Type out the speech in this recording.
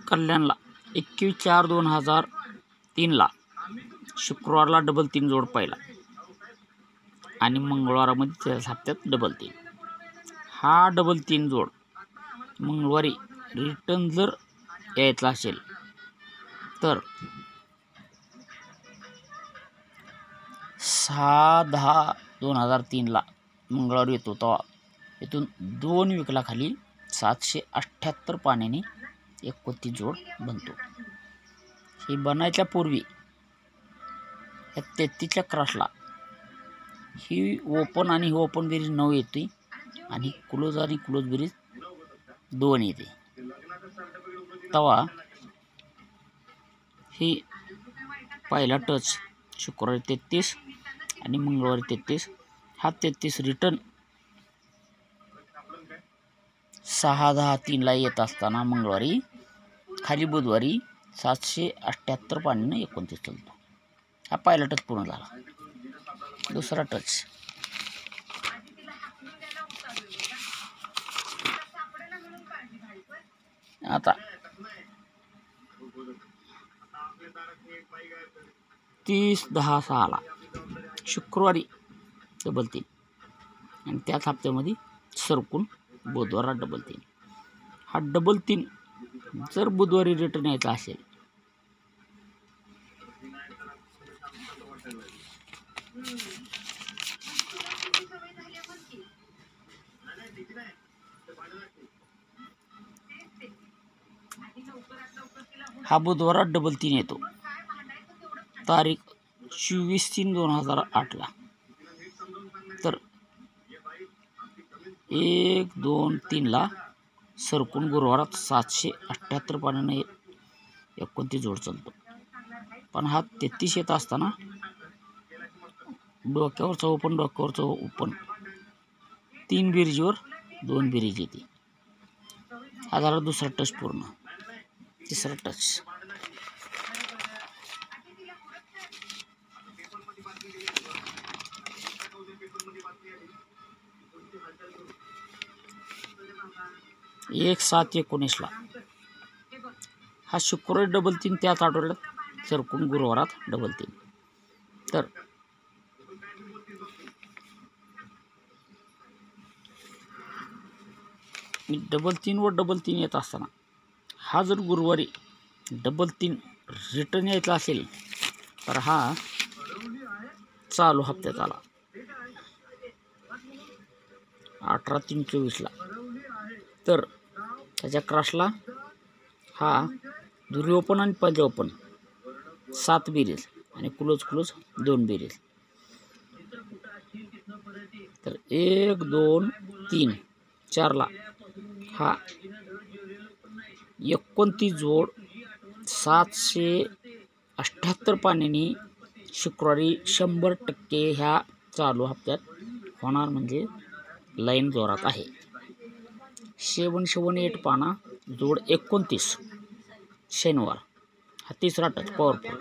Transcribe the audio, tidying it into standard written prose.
कल्याणला 21/4/2003 शुक्रवारला double 3 जोड पहिला आणि मंगळवारामध्ये त्याच हप्त्यात डबल 3. हा डबल 3 जोड मंगळवारी रिटर्न जर यायचा असेल तर 6/10/2003 मंगळवारी येतो. तेव्हा इथून 2 विकलाखाली 778 पाण्याने 29 जोड बनतो. ही बनायच्या पूर्वी या 33च्या क्रॉसला ही ओपन आणि ही ओपन बेरीज 9 येते आणि क्लोज आणि क्लोज बेरीज 2 येते. तेव्हा ही पहिला टच शुक्रवारी 33 आणि मंगळवारी 33. हा 33 रिटर्न 6/10/3 येत असताना मंगळवारी खाली बुधवारी 778 पाण्याने 29 चालतो. हा पहिला टच पूर्ण झाला. दुसरा टच आता 30/10/6 शुक्रवारी डबल 3 आणि त्याच हप्त्यामध्ये सरकून बुधवारला डबल 3. हा डबल 3 जर बुधवारी रिटर्न यायचा असेल हा बुधवार डबल 3 येतो. तारीख 24/3/2008 तर 1-2-3 सरकून गुरुवारात 778 पाण्याने 29 जोड चालतो. पण हा 33 येत असताना डोक्यावरचा ओपन 3 बेरीजवर 2 बेरीज येते. हा झाला दुसरा टच पूर्ण. तिसरा टच एक 7/19 हा शुक्रवारी डबल 3 त्याच आठवड्यात सरकून गुरुवारात डबल 3. तर डबल 3 व डबल 3 येत असताना हा जर गुरुवारी डबल 3 रिटर्न यायचा असेल तर हा चालू हप्त्यात आला 18/3/24 तर त्याच्या क्रॉसला हा दुरी ओपन आणि पंजा ओपन 7 बेरीज आणि क्लोज 2 बेरीज. तर 1-2-3-4 हा 29 जोड 778 पाण्याने शुक्रवारी 100% ह्या चालू हप्त्यात होणार. म्हणजे लाईन जोरात आहे. 778 पाना जोड 29 शनिवार. हा तिसरा टच पॉवरफुल.